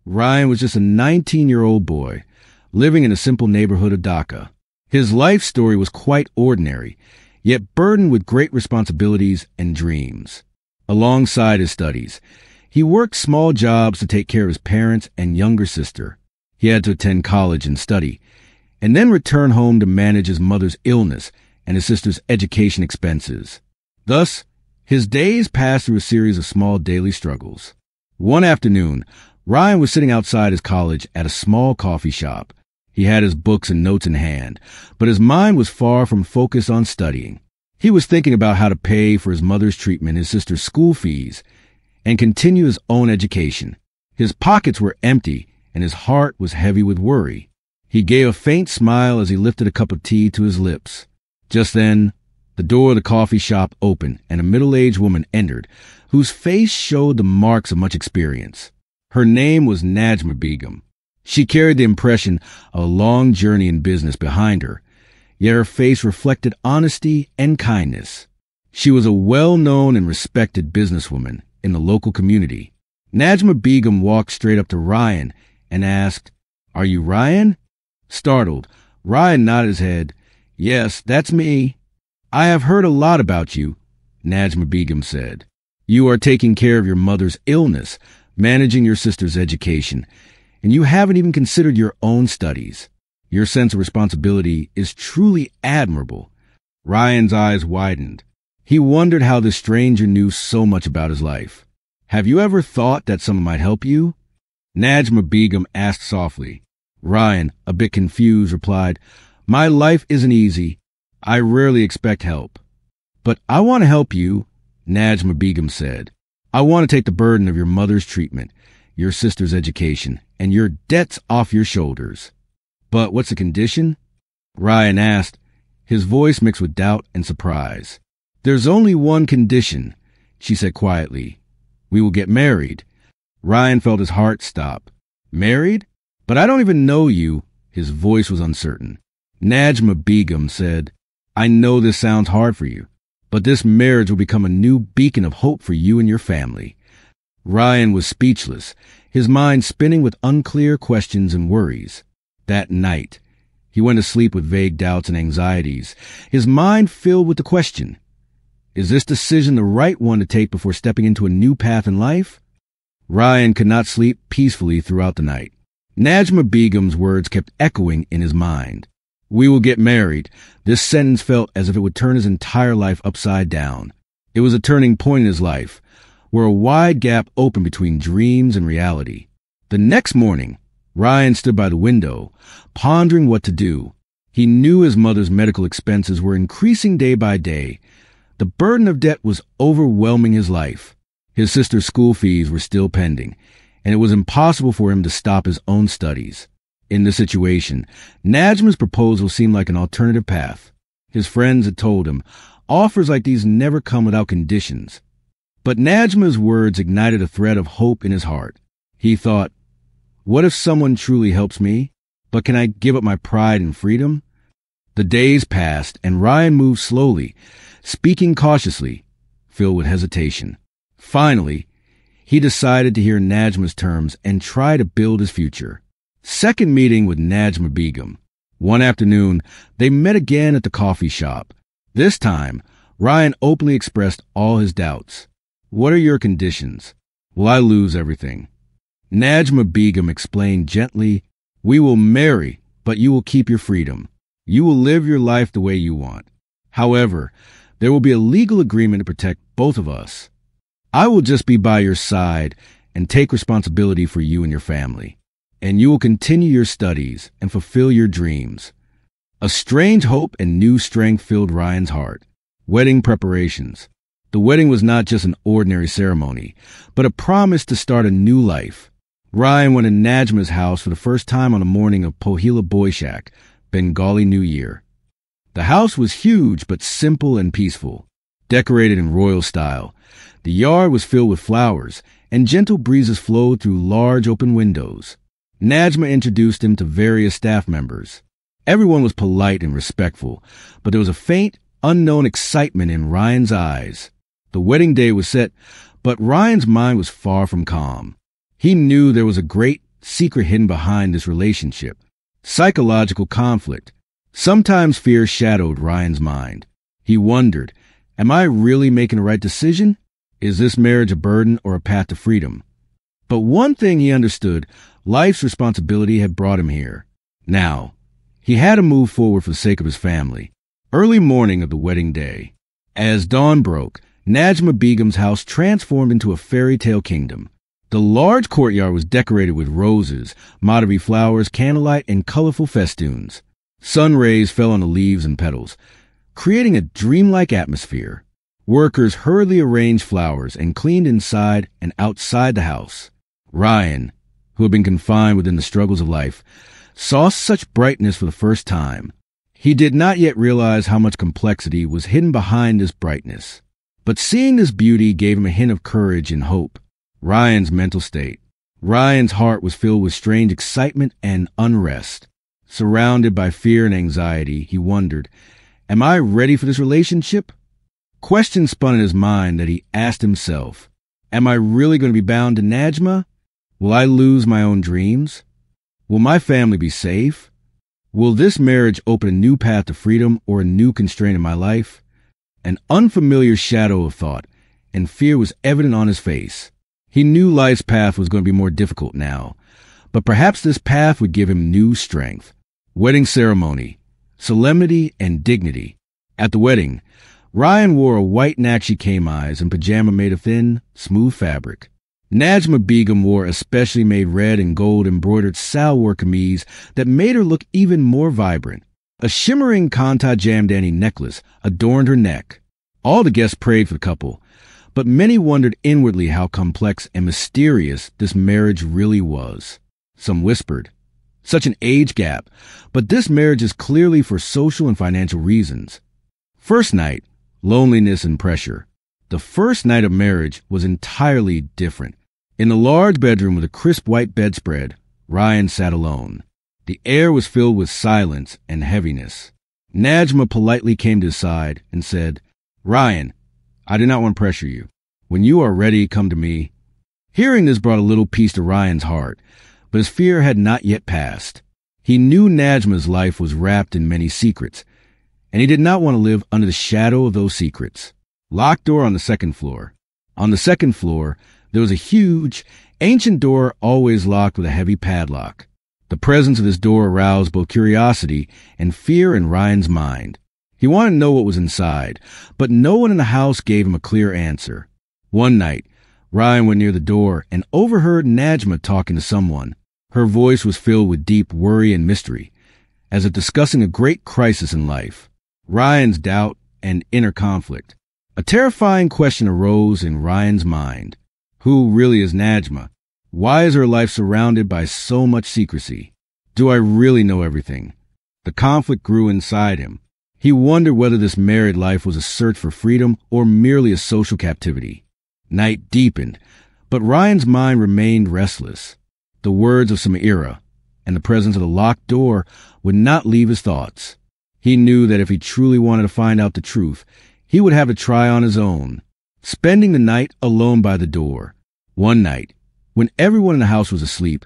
Ryan was just a 19-year-old boy, living in a simple neighborhood of Dhaka. His life story was quite ordinary, yet burdened with great responsibilities and dreams. Alongside his studies, he worked small jobs to take care of his parents and younger sister. He had to attend college and study, and then return home to manage his mother's illness and his sister's education expenses. Thus, his days passed through a series of small daily struggles. One afternoon, Ryan was sitting outside his college at a small coffee shop. He had his books and notes in hand, but his mind was far from focused on studying. He was thinking about how to pay for his mother's treatment, his sister's school fees, and continue his own education. His pockets were empty, and his heart was heavy with worry. He gave a faint smile as he lifted a cup of tea to his lips. Just then, the door of the coffee shop opened, and a middle-aged woman entered, whose face showed the marks of much experience. Her name was Najma Begum. She carried the impression of a long journey in business behind her, yet her face reflected honesty and kindness. She was a well-known and respected businesswoman in the local community. Najma Begum walked straight up to Ryan and asked, "Are you Ryan?" Startled, Ryan nodded his head. "Yes, that's me." "I have heard a lot about you," Najma Begum said. "You are taking care of your mother's illness, managing your sister's education, and you haven't even considered your own studies. Your sense of responsibility is truly admirable." Ryan's eyes widened. He wondered how this stranger knew so much about his life. "Have you ever thought that someone might help you?" Najma Begum asked softly. Ryan, a bit confused, replied, "My life isn't easy. I rarely expect help." "But I want to help you," Najma Begum said. "I want to take the burden of your mother's treatment, your sister's education, and your debts off your shoulders." "But what's the condition?" Ryan asked, his voice mixed with doubt and surprise. "There's only one condition," she said quietly. "We will get married." Ryan felt his heart stop. "Married? But I don't even know you." His voice was uncertain. Najma Begum said, "I know this sounds hard for you, but this marriage will become a new beacon of hope for you and your family." Ryan was speechless, his mind spinning with unclear questions and worries. That night, he went to sleep with vague doubts and anxieties, his mind filled with the question, is this decision the right one to take before stepping into a new path in life? Ryan could not sleep peacefully throughout the night. Najma Begum's words kept echoing in his mind. "We will get married." This sentence felt as if it would turn his entire life upside down. It was a turning point in his life, where a wide gap opened between dreams and reality. The next morning, Ryan stood by the window, pondering what to do. He knew his mother's medical expenses were increasing day by day. The burden of debt was overwhelming his life. His sister's school fees were still pending, and it was impossible for him to stop his own studies. In this situation, Najma's proposal seemed like an alternative path. His friends had told him, offers like these never come without conditions. But Najma's words ignited a thread of hope in his heart. He thought, what if someone truly helps me? But can I give up my pride and freedom? The days passed, and Ryan moved slowly, speaking cautiously, filled with hesitation. Finally, he decided to hear Najma's terms and try to build his future. Second meeting with Najma Begum. One afternoon, they met again at the coffee shop. This time, Ryan openly expressed all his doubts. "What are your conditions? Will I lose everything?" Najma Begum explained gently, "We will marry, but you will keep your freedom. You will live your life the way you want. However, there will be a legal agreement to protect both of us. I will just be by your side and take responsibility for you and your family, and you will continue your studies and fulfill your dreams." A strange hope and new strength filled Ryan's heart. Wedding preparations. The wedding was not just an ordinary ceremony, but a promise to start a new life. Ryan went to Najma's house for the first time on the morning of Pohila Boishak, Bengali New Year. The house was huge but simple and peaceful, decorated in royal style. The yard was filled with flowers, and gentle breezes flowed through large open windows. Najma introduced him to various staff members. Everyone was polite and respectful, but there was a faint, unknown excitement in Ryan's eyes. The wedding day was set, but Ryan's mind was far from calm. He knew there was a great secret hidden behind this relationship. Psychological conflict. Sometimes fear shadowed Ryan's mind. He wondered, am I really making the right decision? Is this marriage a burden or a path to freedom? But one thing he understood, life's responsibility had brought him here. Now, he had to move forward for the sake of his family. Early morning of the wedding day. As dawn broke, Najma Begum's house transformed into a fairy tale kingdom. The large courtyard was decorated with roses, Madhavi flowers, candlelight, and colorful festoons. Sun rays fell on the leaves and petals, creating a dreamlike atmosphere. Workers hurriedly arranged flowers and cleaned inside and outside the house. Ryan, who had been confined within the struggles of life, saw such brightness for the first time. He did not yet realize how much complexity was hidden behind this brightness. But seeing this beauty gave him a hint of courage and hope. Ryan's mental state. Ryan's heart was filled with strange excitement and unrest. Surrounded by fear and anxiety, he wondered, am I ready for this relationship? Questions spun in his mind that he asked himself. Am I really going to be bound to Najma? Will I lose my own dreams? Will my family be safe? Will this marriage open a new path to freedom or a new constraint in my life? An unfamiliar shadow of thought and fear was evident on his face. He knew life's path was going to be more difficult now, but perhaps this path would give him new strength. Wedding ceremony, solemnity, and dignity. At the wedding, Ryan wore a white nakshi kameez and pajama made of thin, smooth fabric. Najma Begum wore a specially made red and gold embroidered salwar kameez that made her look even more vibrant. A shimmering Kanta Jamdani necklace adorned her neck. All the guests prayed for the couple, but many wondered inwardly how complex and mysterious this marriage really was. Some whispered, such an age gap, but this marriage is clearly for social and financial reasons. First night, loneliness and pressure. The first night of marriage was entirely different. In the large bedroom with a crisp white bedspread, Ryan sat alone. The air was filled with silence and heaviness. Najma politely came to his side and said, Ryan, I do not want to pressure you. When you are ready, come to me. Hearing this brought a little peace to Ryan's heart, but his fear had not yet passed. He knew Najma's life was wrapped in many secrets, and he did not want to live under the shadow of those secrets. Locked door on the second floor. On the second floor, there was a huge, ancient door always locked with a heavy padlock. The presence of this door aroused both curiosity and fear in Ryan's mind. He wanted to know what was inside, but no one in the house gave him a clear answer. One night, Ryan went near the door and overheard Najma talking to someone. Her voice was filled with deep worry and mystery, as if discussing a great crisis in life. Ryan's doubt and inner conflict. A terrifying question arose in Ryan's mind. Who really is Najma? Why is her life surrounded by so much secrecy? Do I really know everything? The conflict grew inside him. He wondered whether this married life was a search for freedom or merely a social captivity. Night deepened, but Ryan's mind remained restless. The words of Samira and the presence of the locked door would not leave his thoughts. He knew that if he truly wanted to find out the truth, he would have to try on his own, spending the night alone by the door. One night, when everyone in the house was asleep,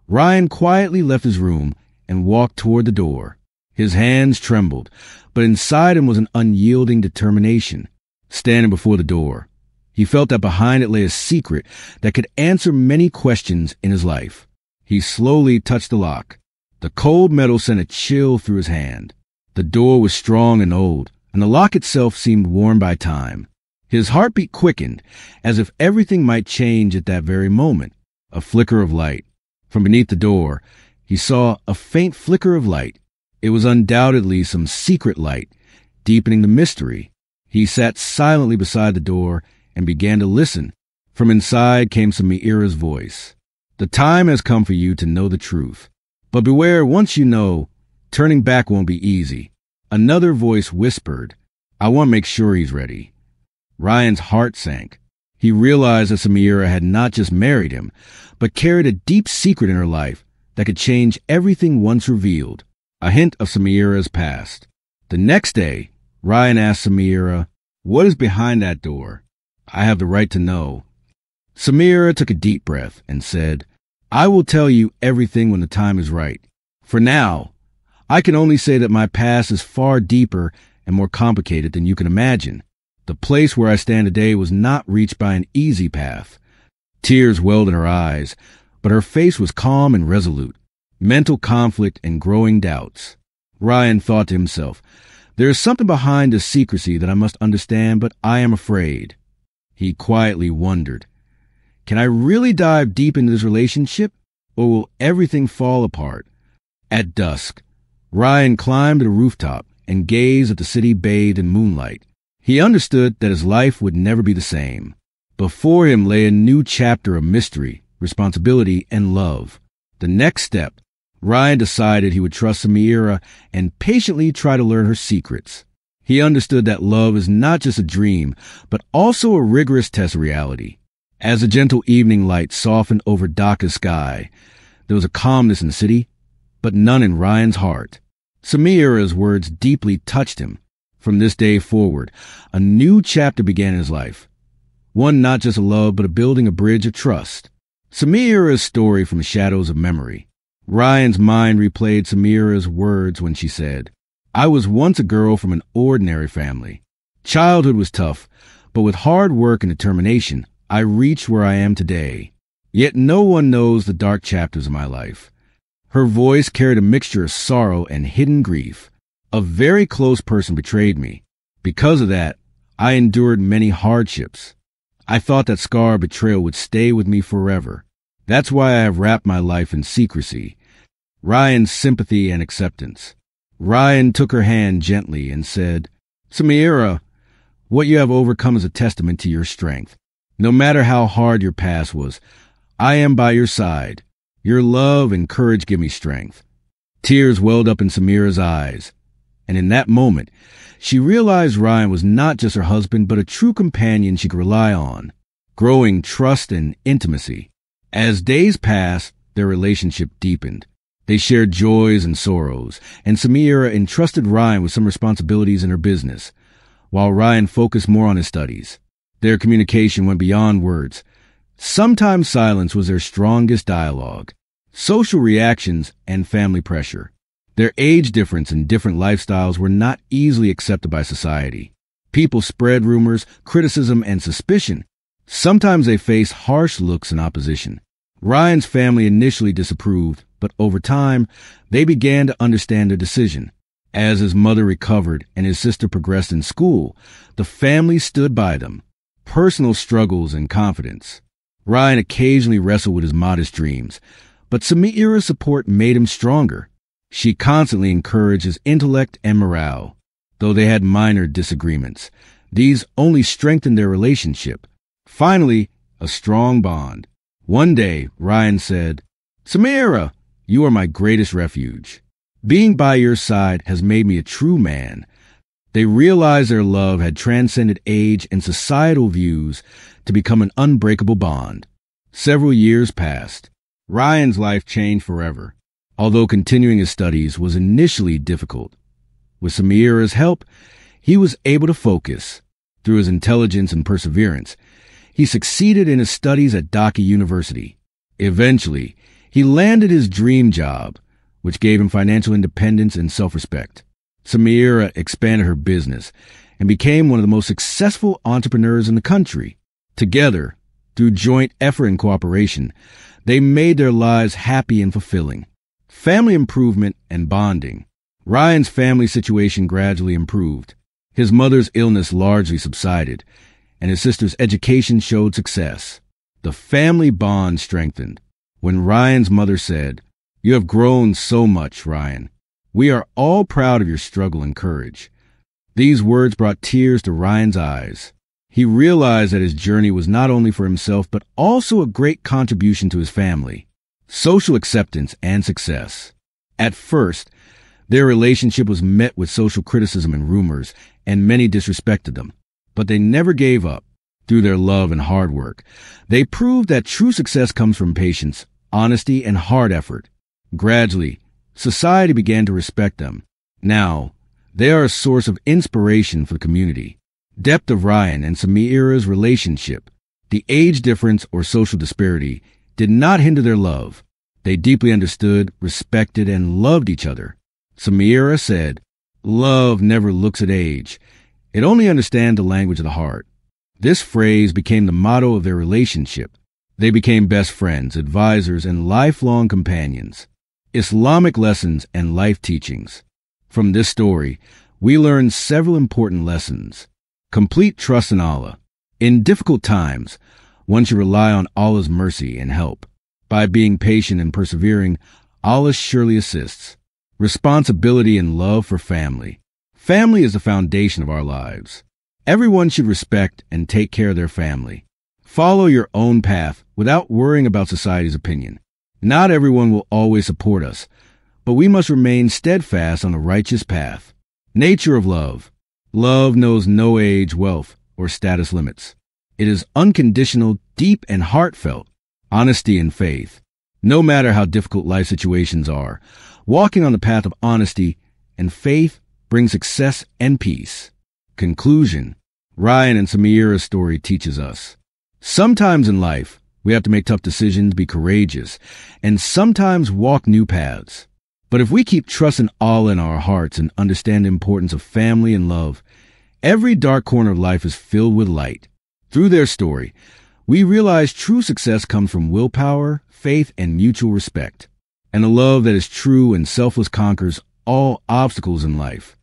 Ryan quietly left his room and walked toward the door. His hands trembled, but inside him was an unyielding determination. Standing before the door, he felt that behind it lay a secret that could answer many questions in his life. He slowly touched the lock. The cold metal sent a chill through his hand. The door was strong and old, and the lock itself seemed worn by time. His heartbeat quickened, as if everything might change at that very moment. A flicker of light. From beneath the door, he saw a faint flicker of light. It was undoubtedly some secret light, deepening the mystery. He sat silently beside the door and began to listen. From inside came Samira's voice. The time has come for you to know the truth. But beware, once you know, turning back won't be easy. Another voice whispered, I want to make sure he's ready. Ryan's heart sank. He realized that Samira had not just married him, but carried a deep secret in her life that could change everything once revealed. A hint of Samira's past. The next day, Ryan asked Samira, what is behind that door? I have the right to know. Samira took a deep breath and said, I will tell you everything when the time is right. For now, I can only say that my past is far deeper and more complicated than you can imagine. The place where I stand today was not reached by an easy path. Tears welled in her eyes, but her face was calm and resolute. Mental conflict and growing doubts. Ryan thought to himself, there is something behind this secrecy that I must understand, but I am afraid. He quietly wondered, can I really dive deep into this relationship, or will everything fall apart? At dusk, Ryan climbed to the rooftop and gazed at the city bathed in moonlight. He understood that his life would never be the same. Before him lay a new chapter of mystery, responsibility, and love. The next step, Ryan decided he would trust Samira and patiently try to learn her secrets. He understood that love is not just a dream, but also a rigorous test of reality. As the gentle evening light softened over Dhaka's sky, there was a calmness in the city, but none in Ryan's heart. Samira's words deeply touched him. From this day forward, a new chapter began in his life. One not just of love, but of building a bridge of trust. Samira's story from the shadows of memory. Ryan's mind replayed Samira's words when she said, I was once a girl from an ordinary family. Childhood was tough, but with hard work and determination, I reached where I am today. Yet no one knows the dark chapters of my life. Her voice carried a mixture of sorrow and hidden grief. A very close person betrayed me. Because of that, I endured many hardships. I thought that scar of betrayal would stay with me forever. That's why I have wrapped my life in secrecy. Ryan's sympathy and acceptance. Ryan took her hand gently and said, Samira, what you have overcome is a testament to your strength. No matter how hard your past was, I am by your side. Your love and courage give me strength. Tears welled up in Samira's eyes, and in that moment, she realized Ryan was not just her husband, but a true companion she could rely on, growing trust and intimacy. As days passed, their relationship deepened. They shared joys and sorrows, and Samira entrusted Ryan with some responsibilities in her business, while Ryan focused more on his studies. Their communication went beyond words. Sometimes silence was their strongest dialogue. Social reactions and family pressure. Their age difference and different lifestyles were not easily accepted by society. People spread rumors, criticism, and suspicion. Sometimes they faced harsh looks and opposition. Ryan's family initially disapproved, but over time, they began to understand their decision. As his mother recovered and his sister progressed in school, the family stood by them. Personal struggles and confidence. Ryan occasionally wrestled with his modest dreams, but Samira's support made him stronger. She constantly encouraged his intellect and morale. Though they had minor disagreements, these only strengthened their relationship. Finally, a strong bond. One day, Ryan said, Samira, you are my greatest refuge. Being by your side has made me a true man. They realized their love had transcended age and societal views to become an unbreakable bond. Several years passed. Ryan's life changed forever, although continuing his studies was initially difficult. With Samira's help, he was able to focus. Through his intelligence and perseverance, he succeeded in his studies at Dhaka University. Eventually, he landed his dream job, which gave him financial independence and self-respect. Samira expanded her business and became one of the most successful entrepreneurs in the country. Together, through joint effort and cooperation, they made their lives happy and fulfilling. Family improvement and bonding. Ryan's family situation gradually improved. His mother's illness largely subsided, and his sister's education showed success. The family bond strengthened. When Ryan's mother said, "You have grown so much, Ryan. We are all proud of your struggle and courage." These words brought tears to Ryan's eyes. He realized that his journey was not only for himself, but also a great contribution to his family. Social acceptance and success. At first, their relationship was met with social criticism and rumors, and many disrespected them. But they never gave up. Through their love and hard work, they proved that true success comes from patience, honesty, and hard effort. Gradually, society began to respect them. Now, they are a source of inspiration for the community. Depth of Ryan and Samira's relationship. The age difference or social disparity did not hinder their love. They deeply understood, respected, and loved each other. Samira said, "Love never looks at age. It only understands the language of the heart." This phrase became the motto of their relationship. They became best friends, advisors, and lifelong companions. Islamic lessons and life teachings. From this story, we learn several important lessons. Complete trust in Allah. In difficult times, one should rely on Allah's mercy and help. By being patient and persevering, Allah surely assists. Responsibility and love for family. Family is the foundation of our lives. Everyone should respect and take care of their family. Follow your own path without worrying about society's opinion. Not everyone will always support us, but we must remain steadfast on the righteous path. Nature of love. Love knows no age, wealth, or status limits. It is unconditional, deep, and heartfelt. Honesty and faith. No matter how difficult life situations are, walking on the path of honesty and faith brings success and peace. Conclusion. Ryan and Samira's story teaches us. Sometimes in life, we have to make tough decisions, be courageous, and sometimes walk new paths. But if we keep trusting Allah in our hearts and understand the importance of family and love, every dark corner of life is filled with light. Through their story, we realize true success comes from willpower, faith, and mutual respect. And a love that is true and selfless conquers all obstacles in life.